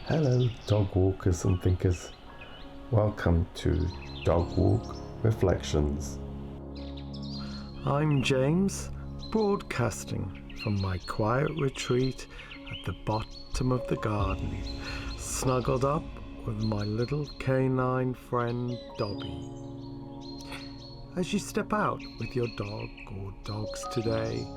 Hello, dog walkers and thinkers. Welcome to Dog Walk Reflections. I'm James, broadcasting from my quiet retreat at the bottom of the garden, snuggled up with my little canine friend Dobby. As you step out with your dog or dogs today,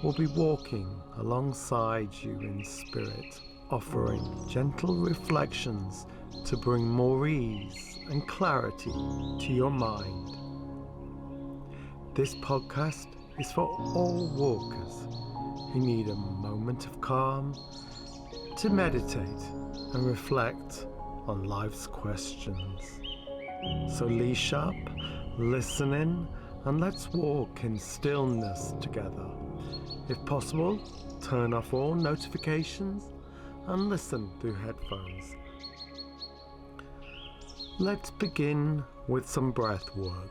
we'll be walking alongside you in spirit, offering gentle reflections to bring more ease and clarity to your mind. This podcast is for all walkers who need a moment of calm to meditate and reflect on life's questions. So leash up, listen in, and let's walk in stillness together. If possible, turn off all notifications and listen through headphones. Let's begin with some breath work.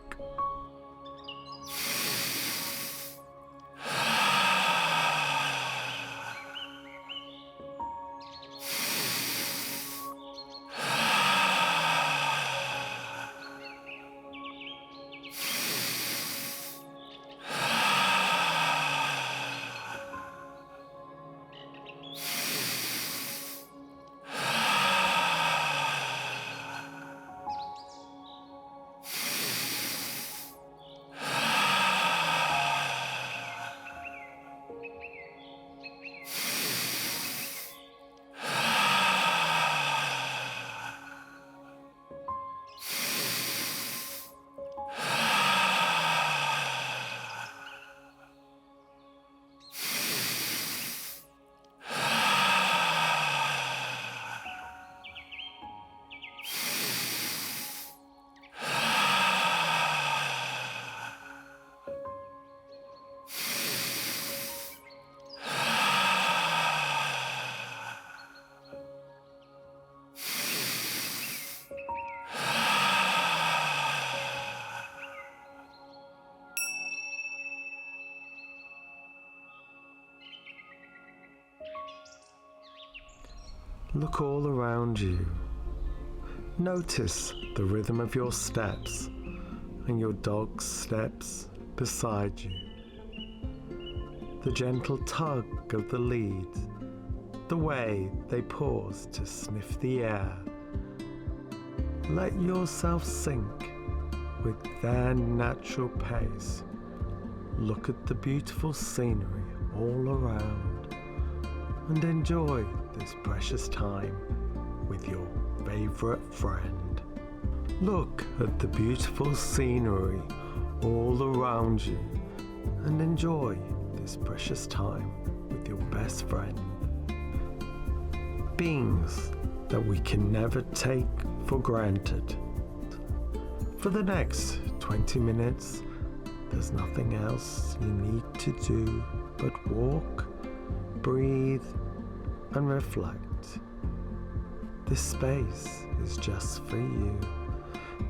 Look all around you. Notice the rhythm of your steps and your dog's steps beside you. The gentle tug of the lead, the way they pause to sniff the air. Let yourself sink with their natural pace. Look at the beautiful scenery all around and enjoy this precious time with your favorite friend. Look at the beautiful scenery all around you and enjoy this precious time with your best friend. Beings that we can never take for granted. For the next 20 minutes, there's nothing else you need to do but walk, breathe, and reflect. This space is just for you.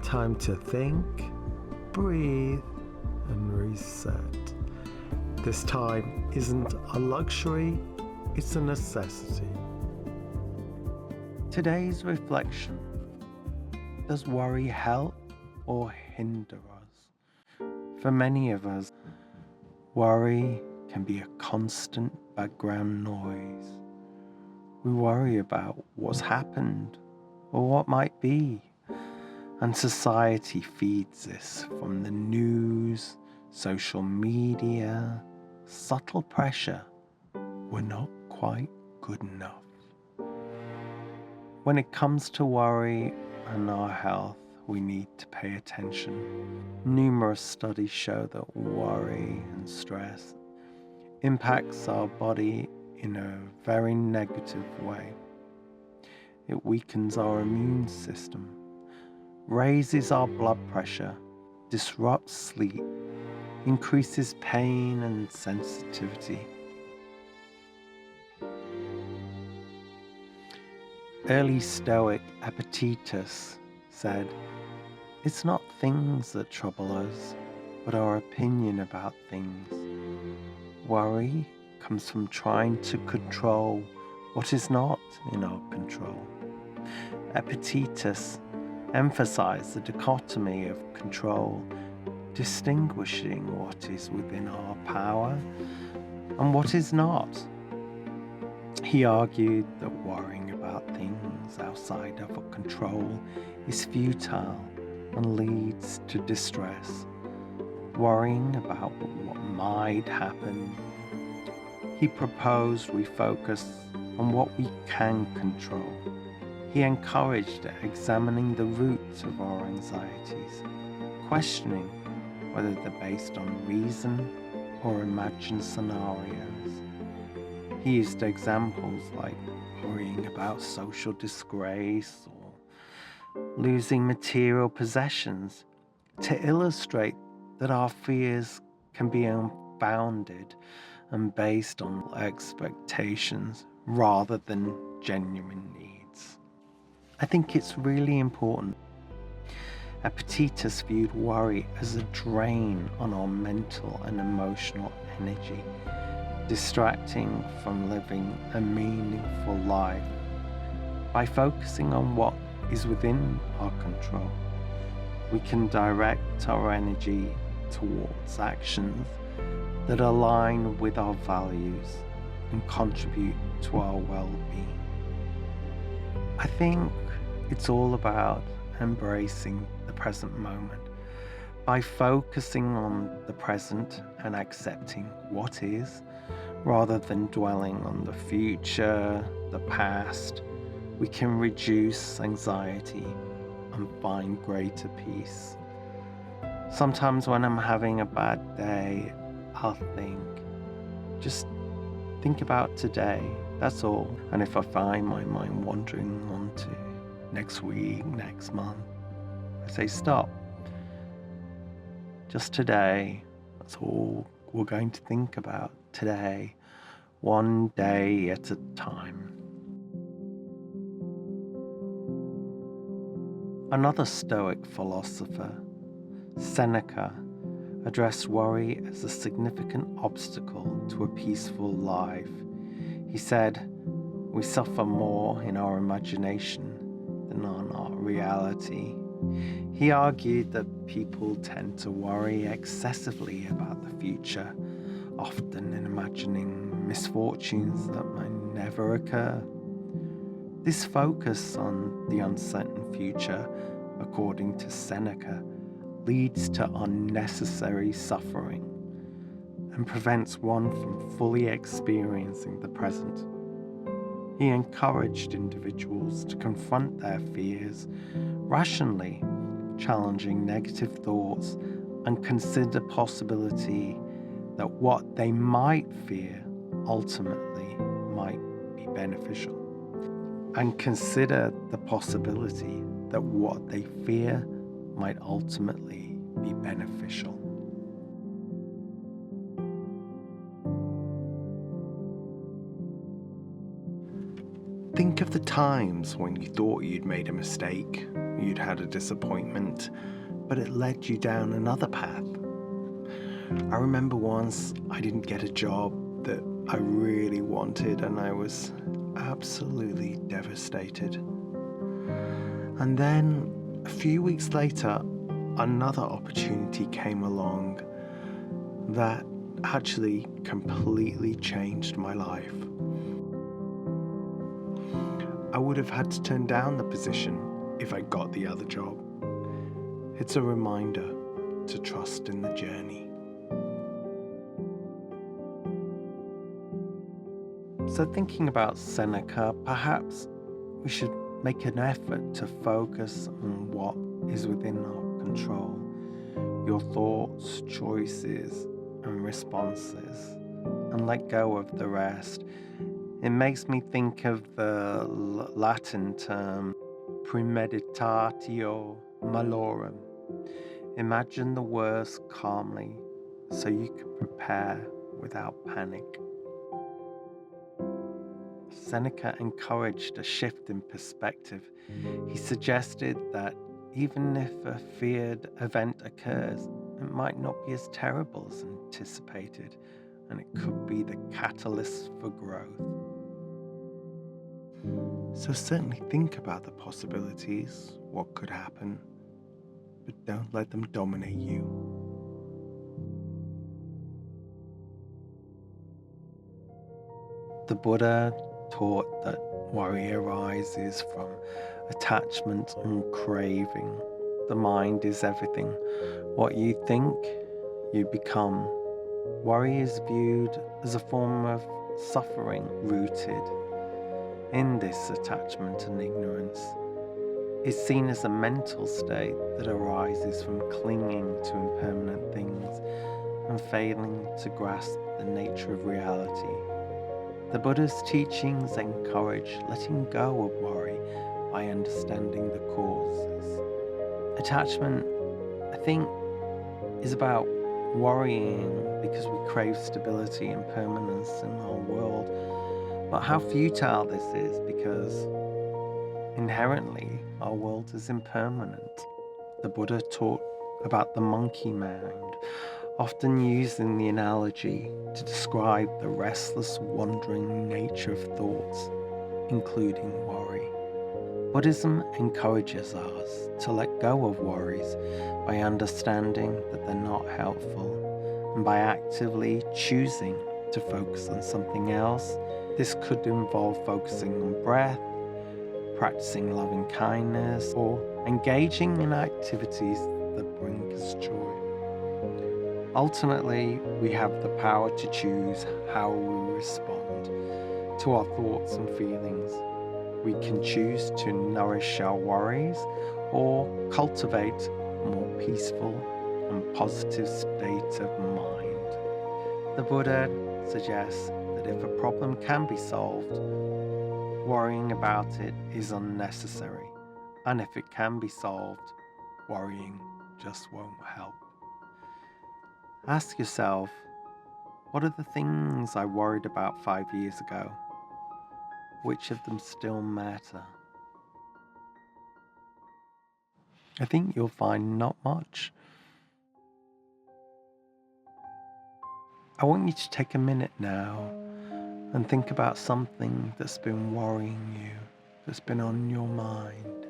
Time to think, breathe, and reset. This time isn't a luxury, it's a necessity. Today's reflection: does worry help or hinder us? For many of us, worry can be a constant background noise. We worry about what's happened or what might be, and society feeds this from the news, social media, subtle pressure. We're not quite good enough. When it comes to worry and our health, we need to pay attention. Numerous studies show that worry and stress impacts our body in a very negative way. It weakens our immune system, raises our blood pressure, disrupts sleep, increases pain and sensitivity. Early Stoic Epictetus said, "It's not things that trouble us, but our opinion about things." Worry comes from trying to control what is not in our control. Epictetus emphasized the dichotomy of control, distinguishing what is within our power and what is not. He argued that worrying about things outside of our control is futile and leads to distress. Worrying about what might happen, he proposed we focus on what we can control. He encouraged examining the roots of our anxieties, questioning whether they're based on reason or imagined scenarios. He used examples like worrying about social disgrace or losing material possessions to illustrate that our fears can be unfounded and based on expectations rather than genuine needs. I think it's really important. Epictetus viewed worry as a drain on our mental and emotional energy, distracting from living a meaningful life. By focusing on what is within our control, we can direct our energy towards actions that align with our values and contribute to our well-being. I think it's all about embracing the present moment. By focusing on the present and accepting what is, rather than dwelling on the future, the past, we can reduce anxiety and find greater peace. Sometimes when I'm having a bad day, I'll just think about today, that's all. And if I find my mind wandering on to next week, next month, I say stop. Just today, that's all we're going to think about today, one day at a time. Another Stoic philosopher, Seneca, addressed worry as a significant obstacle to a peaceful life. He said, "We suffer more in our imagination than on our reality." He argued that people tend to worry excessively about the future, often imagining misfortunes that may never occur. This focus on the uncertain future, according to Seneca, leads to unnecessary suffering and prevents one from fully experiencing the present. He encouraged individuals to confront their fears rationally, challenging negative thoughts, and consider possibility that what they might fear ultimately might be beneficial. And consider the possibility that what they fear might ultimately be beneficial. Think of the times when you thought you'd made a mistake, you'd had a disappointment, but it led you down another path. I remember once I didn't get a job that I really wanted and I was absolutely devastated. And then a few weeks later, another opportunity came along that actually completely changed my life. I would have had to turn down the position if I got the other job. It's a reminder to trust in the journey. So thinking about Seneca, perhaps we should make an effort to focus on what is within our control, your thoughts, choices, and responses, and let go of the rest. It makes me think of the Latin term premeditatio malorum. Imagine the worst calmly so you can prepare without panic. Seneca encouraged a shift in perspective. He suggested that even if a feared event occurs, it might not be as terrible as anticipated, and it could be the catalyst for growth. So certainly think about the possibilities, what could happen, but don't let them dominate you. The Buddha taught that worry arises from attachment and craving. The mind is everything. What you think, you become. Worry is viewed as a form of suffering rooted in this attachment and ignorance. It's seen as a mental state that arises from clinging to impermanent things and failing to grasp the nature of reality. The Buddha's teachings encourage letting go of worry by understanding the causes. Attachment, I think, is about worrying because we crave stability and permanence in our world. But how futile this is, because inherently our world is impermanent. The Buddha taught about the monkey mind, often using the analogy to describe the restless, wandering nature of thoughts, including worry. Buddhism encourages us to let go of worries by understanding that they're not helpful and by actively choosing to focus on something else. This could involve focusing on breath, practicing loving kindness, or engaging in activities that bring us joy. Ultimately, we have the power to choose how we respond to our thoughts and feelings. We can choose to nourish our worries or cultivate a more peaceful and positive state of mind. The Buddha suggests that if a problem can be solved, worrying about it is unnecessary, and if it can be solved, worrying just won't help. Ask yourself, what are the things I worried about 5 years ago? Which of them still matter? I think you'll find not much. I want you to take a minute now and think about something that's been worrying you, that's been on your mind.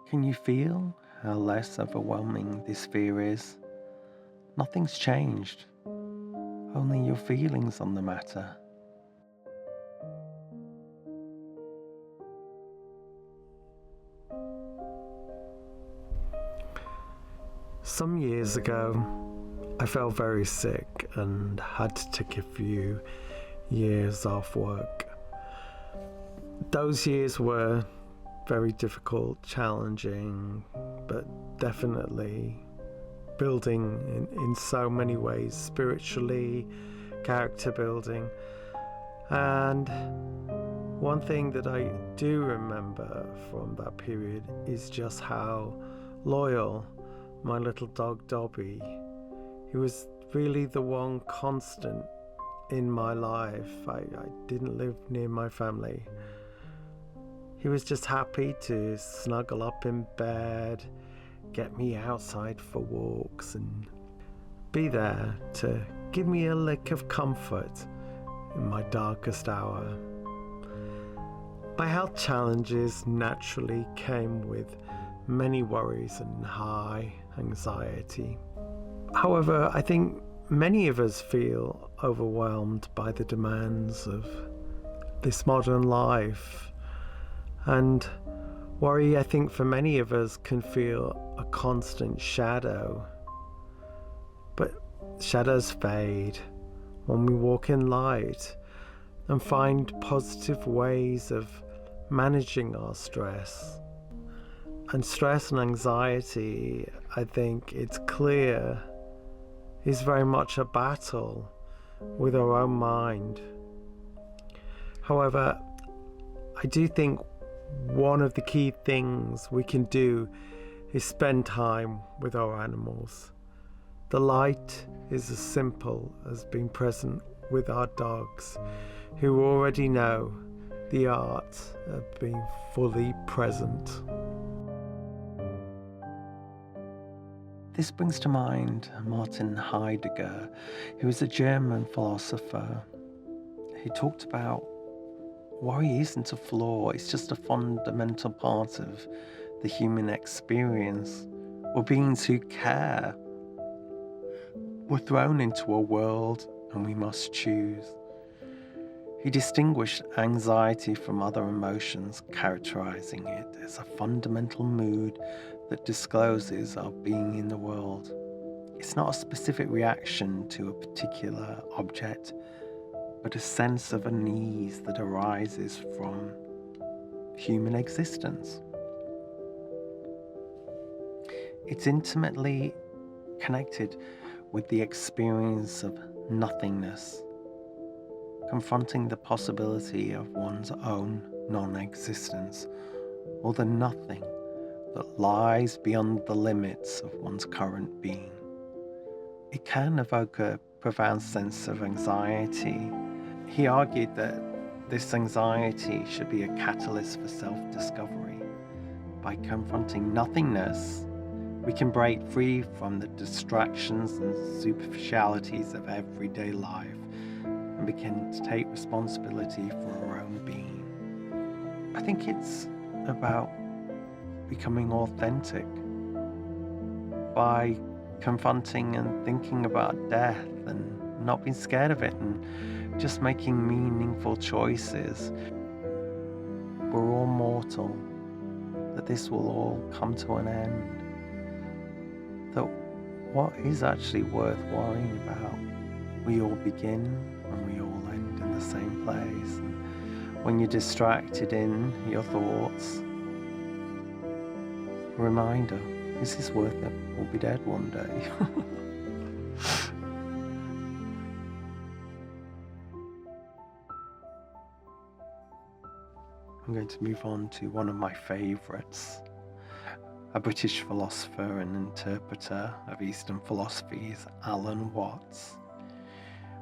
Can you feel how less overwhelming this fear is? Nothing's changed, only your feelings on the matter. Some years ago, I felt very sick and had to take a few years off work. Those years were very difficult, challenging, but definitely building in so many ways, spiritually, character building. And one thing that I do remember from that period is just how loyal my little dog Dobby. He was really the one constant in my life. I didn't live near my family. He was just happy to snuggle up in bed, get me outside for walks, and be there to give me a lick of comfort in my darkest hour. My health challenges naturally came with many worries and high anxiety. However, I think many of us feel overwhelmed by the demands of this modern life. And worry, I think, for many of us can feel a constant shadow. But shadows fade when we walk in light and find positive ways of managing our stress. And stress and anxiety, I think it's clear, is very much a battle with our own mind. However, I do think one of the key things we can do is spend time with our animals. The light is as simple as being present with our dogs, who already know the art of being fully present. This brings to mind Martin Heidegger, who was a German philosopher. He talked about worry isn't a flaw, it's just a fundamental part of the human experience. We're beings who care. We're thrown into a world and we must choose. He distinguished anxiety from other emotions, characterizing it as a fundamental mood that discloses our being in the world. It's not a specific reaction to a particular object, but a sense of unease that arises from human existence. It's intimately connected with the experience of nothingness, confronting the possibility of one's own non-existence, or the nothing that lies beyond the limits of one's current being. It can evoke a profound sense of anxiety. He argued that this anxiety should be a catalyst for self-discovery. By confronting nothingness, we can break free from the distractions and superficialities of everyday life and begin to take responsibility for our own being. I think it's about becoming authentic by confronting and thinking about death and not being scared of it and just making meaningful choices. We're all mortal, that this will all come to an end, that what is actually worth worrying about? We all begin and we all end in the same place. And when you're distracted in your thoughts, a reminder, is this worth it? We'll be dead one day. I'm going to move on to one of my favourites, a British philosopher and interpreter of Eastern philosophies, Alan Watts.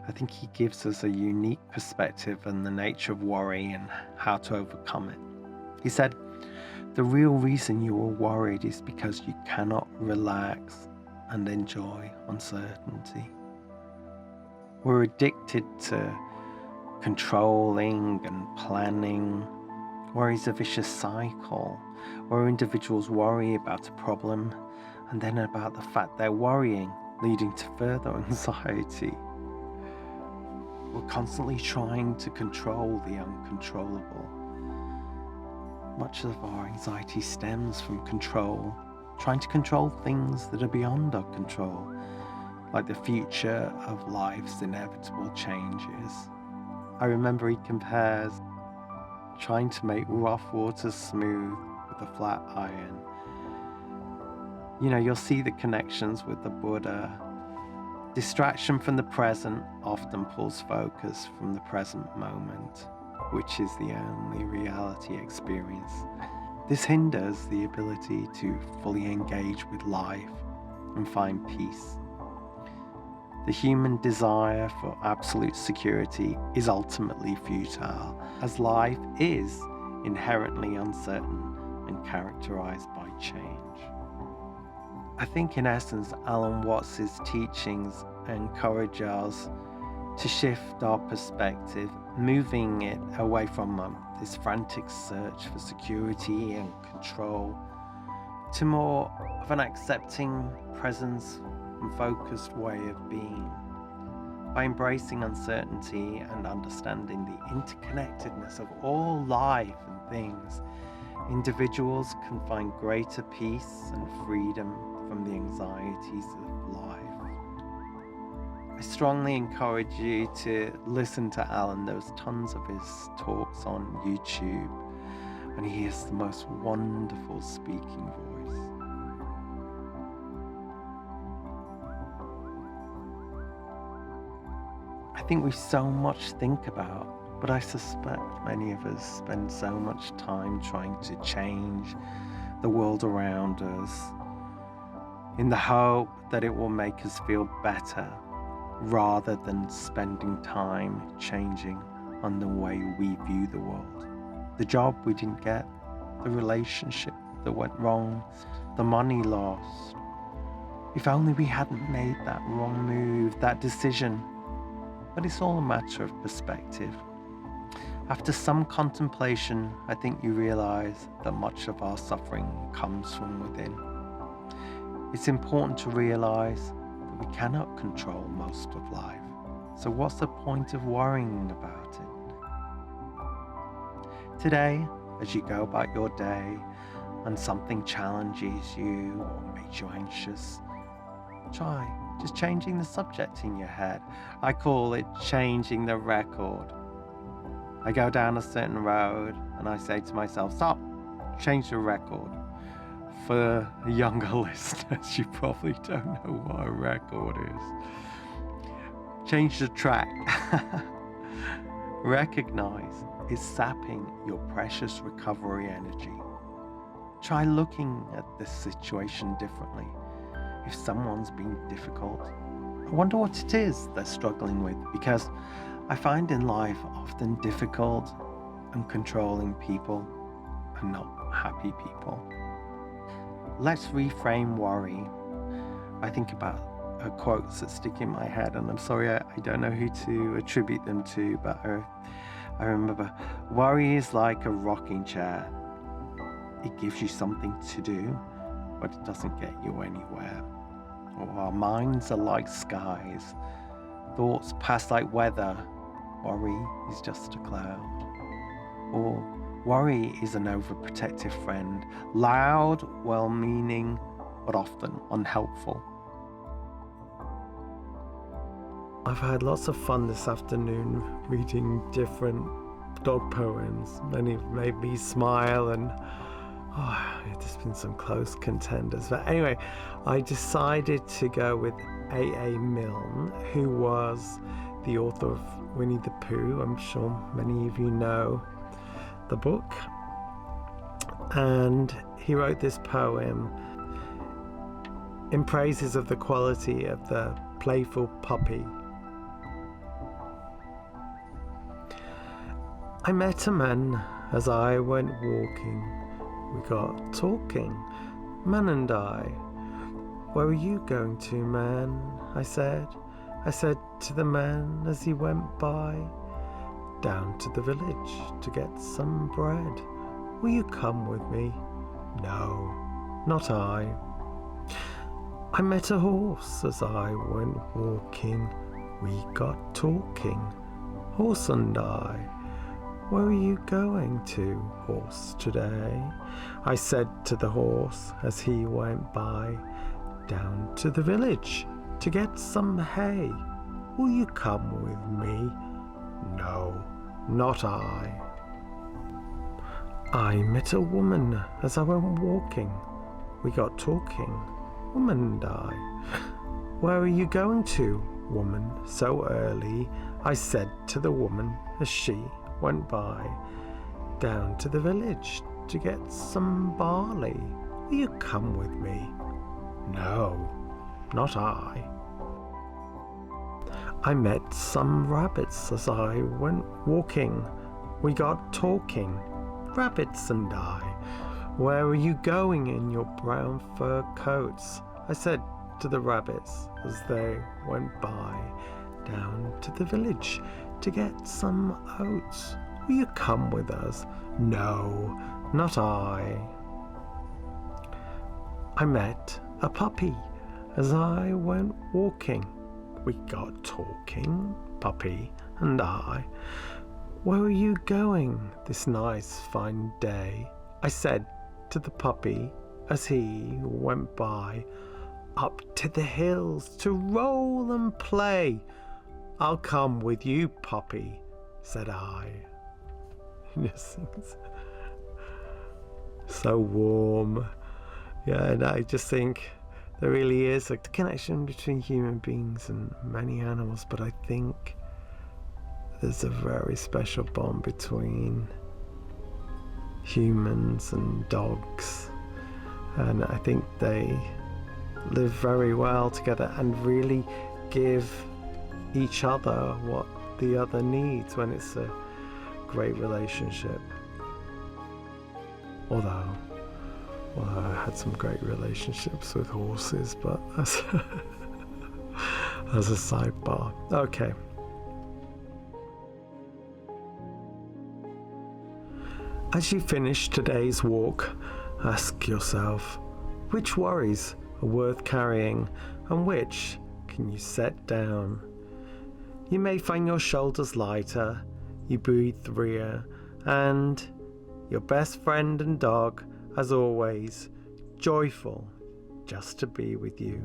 I think he gives us a unique perspective on the nature of worry and how to overcome it. He said, "The real reason you are worried is because you cannot relax and enjoy uncertainty. We're addicted to controlling and planning. Worry is a vicious cycle where individuals worry about a problem and then about the fact they're worrying, leading to further anxiety. We're constantly trying to control the uncontrollable. Much of our anxiety stems from control, trying to control things that are beyond our control, like the future of life's inevitable changes." I remember he compares trying to make rough water smooth with a flat iron. You'll see the connections with the Buddha. Distraction from the present often pulls focus from the present moment, which is the only reality experience. This hinders the ability to fully engage with life and find peace. The human desire for absolute security is ultimately futile, as life is inherently uncertain and characterized by change. I think in essence, Alan Watts' teachings encourage us to shift our perspective, moving it away from this frantic search for security and control to more of an accepting presence and focused way of being. By embracing uncertainty and understanding the interconnectedness of all life and things, individuals can find greater peace and freedom from the anxieties of life. I strongly encourage you to listen to Alan. There's tons of his talks on YouTube, and he has the most wonderful speaking voice. I think we so much think about, but I suspect many of us spend so much time trying to change the world around us in the hope that it will make us feel better, rather than spending time changing on the way we view the world. The job we didn't get, the relationship that went wrong, the money lost, If only we hadn't made that wrong move, that decision. But it's all a matter of perspective. After some contemplation, I think you realize that much of our suffering comes from within. It's important to realize that we cannot control most of life. So what's the point of worrying about it? Today, as you go about your day and something challenges you or makes you anxious, try just changing the subject in your head. I call it changing the record. I go down a certain road and I say to myself, stop, change the record. For the younger listeners, you probably don't know what a record is. Change the track. Recognize it's sapping your precious recovery energy. Try looking at this situation differently. If someone's been difficult, I wonder what it is they're struggling with, because I find in life often difficult and controlling people are not happy people. Let's reframe worry. I think about quotes that stick in my head, and I'm sorry I don't know who to attribute them to, but I remember, worry is like a rocking chair. It gives you something to do, but it doesn't get you anywhere. Or our minds are like skies. Thoughts pass like weather. Worry is just a cloud. Or worry is an overprotective friend, loud, well-meaning, but often unhelpful. I've had lots of fun this afternoon reading different dog poems. Many have made me smile, and there's been some close contenders. But anyway, I decided to go with A.A. Milne, who was the author of Winnie the Pooh. I'm sure many of you know the book. And he wrote this poem in praises of the quality of the playful puppy. I met a man as I went walking. We got talking, man and I. Where are you going to, man? I said to the man as he went by. Down to the village to get some bread. Will you come with me? No, not I. I met a horse as I went walking. We got talking, horse and I. Where are you going to, horse, today? I said to the horse as he went by. Down to the village to get some hay. Will you come with me? No, not I. I met a woman as I went walking. We got talking, woman and I. Where are you going to, woman, so early? I said to the woman as she went by. Down to the village to get some barley. Will you come with me? No, not I. I met some rabbits as I went walking. We got talking, rabbits and I. Where are you going in your brown fur coats? I said to the rabbits as they went by. Down to the village to get some oats. Will you come with us? No, not I. I met a puppy as I went walking. We got talking, puppy and I. Where are you going this nice fine day? I said to the puppy as he went by. Up to the hills to roll and play. I'll come with you, puppy, said I. So warm. Yeah, and I just think there really is a connection between human beings and many animals, but I think there's a very special bond between humans and dogs, and I think they live very well together and really give each other what the other needs when it's a great relationship. Although Well, I had some great relationships with horses, but as a sidebar. Okay. As you finish today's walk, ask yourself, which worries are worth carrying and which can you set down? You may find your shoulders lighter, you breathe freer, and your best friend and dog, as always, joyful just to be with you.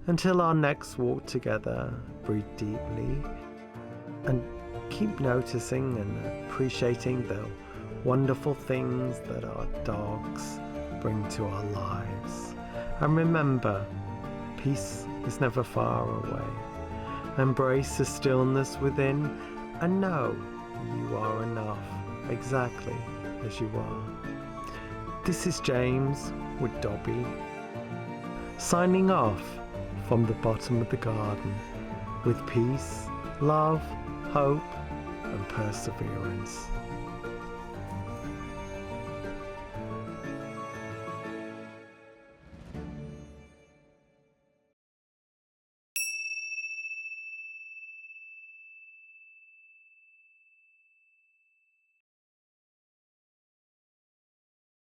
Until our next walk together, breathe deeply and keep noticing and appreciating the wonderful things that our dogs bring to our lives. And remember, peace is never far away. Embrace the stillness within and know you are enough exactly as you are. This is James with Dobby, signing off from the bottom of the garden with peace, love, hope and perseverance.